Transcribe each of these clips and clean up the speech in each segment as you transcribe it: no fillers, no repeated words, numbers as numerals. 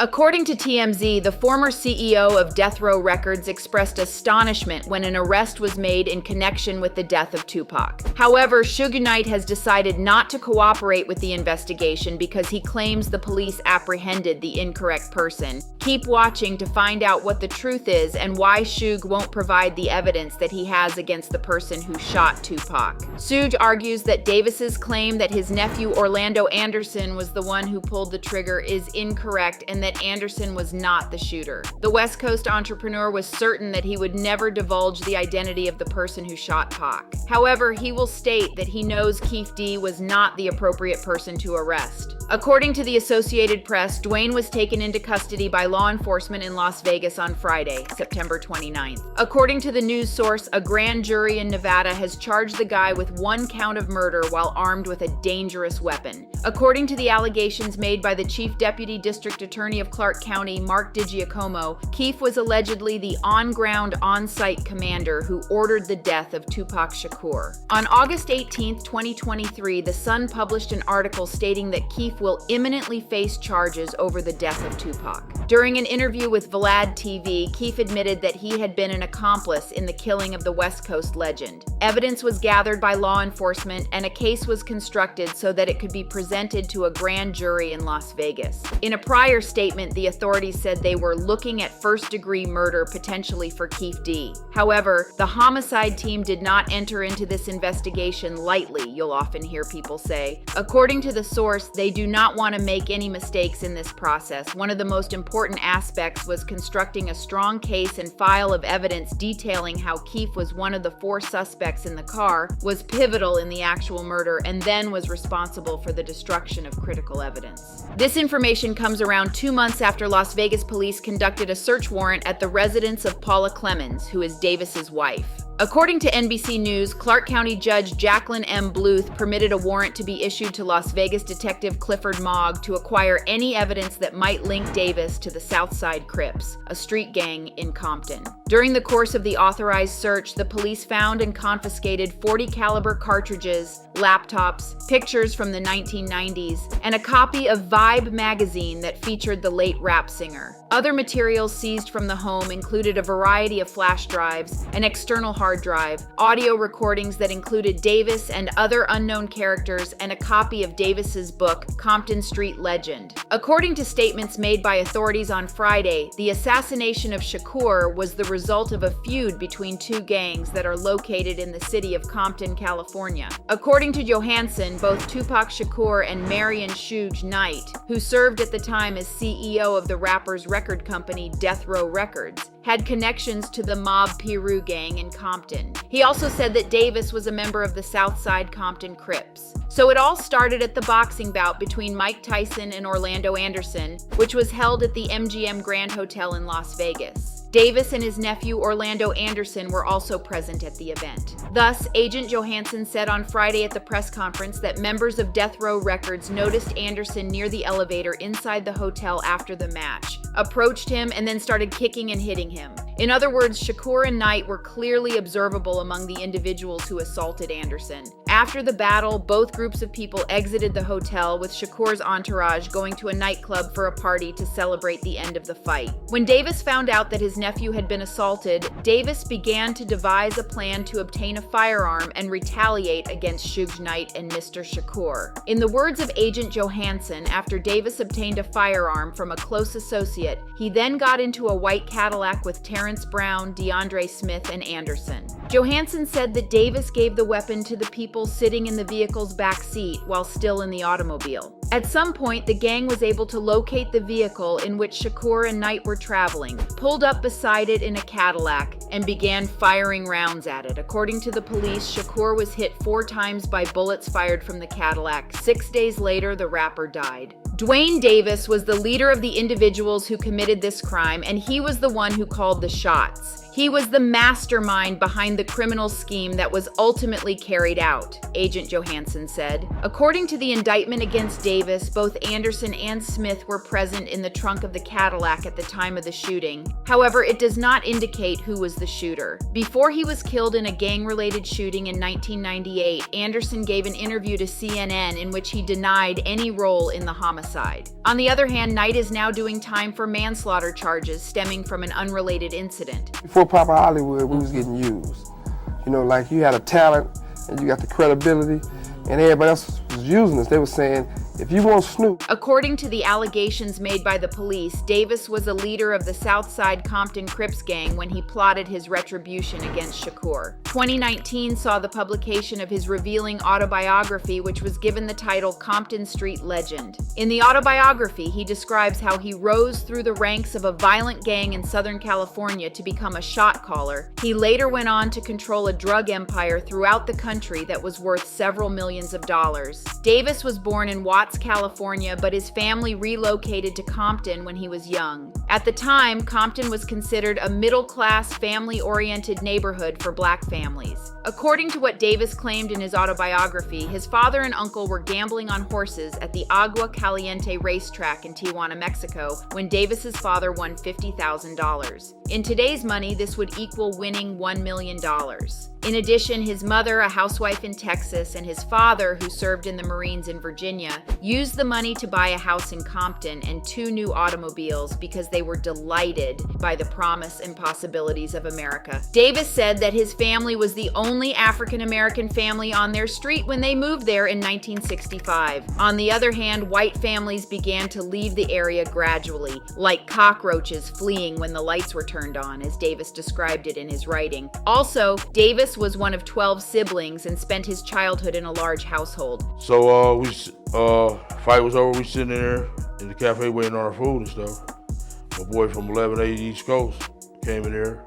According to TMZ, the former CEO of Death Row Records expressed astonishment when an arrest was made in connection with the death of Tupac. However, Suge Knight has decided not to cooperate with the investigation because he claims the police apprehended the incorrect person. Keep watching to find out what the truth is and why Suge won't provide the evidence that he has against the person who shot Tupac. Suge argues that Davis's claim that his nephew Orlando Anderson was the one who pulled the trigger is incorrect and that Anderson was not the shooter. The West Coast entrepreneur was certain that he would never divulge the identity of the person who shot Pac. However, he will state that he knows Keefe D was not the appropriate person to arrest. According to the Associated Press, Dwayne was taken into custody by law enforcement in Las Vegas on Friday, September 29th. According to the news source, a grand jury in Nevada has charged the guy with 1 count of murder while armed with a dangerous weapon. According to the allegations made by the Chief Deputy District Attorney of Clark County, Mark DiGiacomo, Keefe was allegedly the on-ground, on-site commander who ordered the death of Tupac Shakur. On August 18, 2023, The Sun published an article stating that Keefe will imminently face charges over the death of Tupac. During an interview with Vlad TV, Keefe admitted that he had been an accomplice in the killing of the West Coast legend. Evidence was gathered by law enforcement and a case was constructed so that it could be presented to a grand jury in Las Vegas. In a prior statement, the authorities said they were looking at first-degree murder potentially for Keefe D. However, the homicide team did not enter into this investigation lightly, you'll often hear people say. According to the source, they do not want to make any mistakes in this process. One of the most important aspects was constructing a strong case and file of evidence detailing how Keefe was one of the 4 suspects in the car, was pivotal in the actual murder, and then was responsible for the destruction of critical evidence. This information comes around 2 months after Las Vegas police conducted a search warrant at the residence of Paula Clemens, who is Davis's wife. According to NBC News, Clark County Judge Jacqueline M. Bluth permitted a warrant to be issued to Las Vegas Detective Clifford Mogg to acquire any evidence that might link Davis to the Southside Crips, a street gang in Compton. During the course of the authorized search, the police found and confiscated .40 caliber cartridges, laptops, pictures from the 1990s, and a copy of Vibe magazine that featured the late rap singer. Other materials seized from the home included a variety of flash drives, an external hard drive, audio recordings that included Davis and other unknown characters, and a copy of Davis's book, Compton Street Legend. According to statements made by authorities on Friday, the assassination of Shakur was the result of a feud between 2 gangs that are located in the city of Compton, California. According to Johansson, both Tupac Shakur and Marion Suge Knight, who served at the time as CEO of the rapper's record company Death Row Records, had connections to the Mob Piru gang in Compton. He also said that Davis was a member of the Southside Compton Crips. So it all started at the boxing bout between Mike Tyson and Orlando Anderson, which was held at the MGM Grand Hotel in Las Vegas. Davis and his nephew Orlando Anderson were also present at the event. Thus, Agent Johansson said on Friday at the press conference that members of Death Row Records noticed Anderson near the elevator inside the hotel after the match, approached him, and then started kicking and hitting him. In other words, Shakur and Knight were clearly observable among the individuals who assaulted Anderson. After the battle, both groups of people exited the hotel, with Shakur's entourage going to a nightclub for a party to celebrate the end of the fight. When Davis found out that his nephew had been assaulted, Davis began to devise a plan to obtain a firearm and retaliate against Suge Knight and Mr. Shakur. In the words of Agent Johansson, after Davis obtained a firearm from a close associate, he then got into a white Cadillac with Terrence Brown, DeAndre Smith, and Anderson. Johansson said that Davis gave the weapon to the people sitting in the vehicle's back seat while still in the automobile. At some point, the gang was able to locate the vehicle in which Shakur and Knight were traveling, pulled up beside it in a Cadillac, and began firing rounds at it. According to the police, Shakur was hit 4 times by bullets fired from the Cadillac. 6 days later, the rapper died. Dwayne Davis was the leader of the individuals who committed this crime, and he was the one who called the shots. He was the mastermind behind the criminal scheme that was ultimately carried out, Agent Johansson said. According to the indictment against Davis, both Anderson and Smith were present in the trunk of the Cadillac at the time of the shooting. However, it does not indicate who was the shooter. Before he was killed in a gang-related shooting in 1998, Anderson gave an interview to CNN in which he denied any role in the homicide. On the other hand, Knight is now doing time for manslaughter charges stemming from an unrelated incident. Before Papa Hollywood, we was getting used. You know, like you had a talent and you got the credibility, and everybody else was using us. They were saying, if you want Snoop. According to the allegations made by the police, Davis was a leader of the Southside Compton Crips gang when he plotted his retribution against Shakur. 2019 saw the publication of his revealing autobiography, which was given the title Compton Street Legend. In the autobiography, he describes how he rose through the ranks of a violent gang in Southern California to become a shot caller. He later went on to control a drug empire throughout the country that was worth several millions of dollars. Davis was born in Watts, California, but his family relocated to Compton when he was young. At the time, Compton was considered a middle-class, family-oriented neighborhood for black families. According to what Davis claimed in his autobiography, his father and uncle were gambling on horses at the Agua Caliente racetrack in Tijuana, Mexico, when Davis's father won $50,000. In today's money, this would equal winning $1 million. In addition, his mother, a housewife in Texas, and his father, who served in the Marines in Virginia, used the money to buy a house in Compton and 2 new automobiles because they were delighted by the promise and possibilities of America. Davis said that his family was the only African-American family on their street when they moved there in 1965. On the other hand, white families began to leave the area gradually, like cockroaches fleeing when the lights were turned on, as Davis described it in his writing. Also, Davis was one of 12 siblings and spent his childhood in a large household. So fight was over, we sitting there in the cafe waiting on our food and stuff. My boy from 1180 East Coast came in there.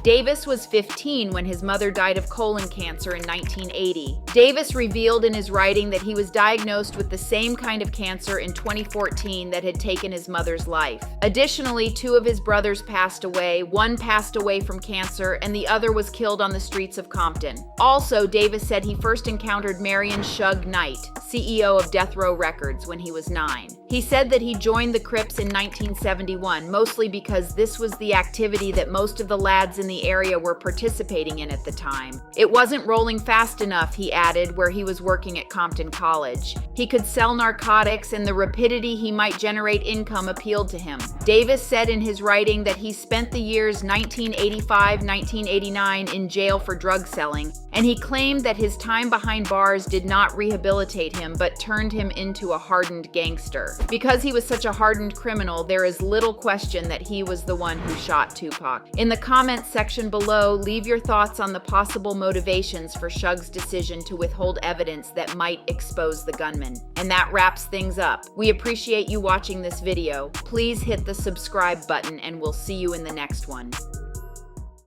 Davis was 15 when his mother died of colon cancer in 1980. Davis revealed in his writing that he was diagnosed with the same kind of cancer in 2014 that had taken his mother's life. Additionally, 2 of his brothers passed away. One passed away from cancer, and the other was killed on the streets of Compton. Also, Davis said he first encountered Marion Suge Knight, CEO of Death Row Records, when he was 9. He said that he joined the Crips in 1971, mostly because this was the activity that most of the lads in the area were participating in at the time. It wasn't rolling fast enough, he added, where he was working at Compton College. He could sell narcotics, and the rapidity he might generate income appealed to him. Davis said in his writing that he spent the years 1985-1989 in jail for drug selling, and he claimed that his time behind bars did not rehabilitate him but turned him into a hardened gangster. Because he was such a hardened criminal, there is little question that he was the one who shot Tupac. In the comments section below, leave your thoughts on the possible motivations for Suge's decision to withhold evidence that might expose the gunman. And that wraps things up. We appreciate you watching this video. Please hit the subscribe button, and we'll see you in the next one.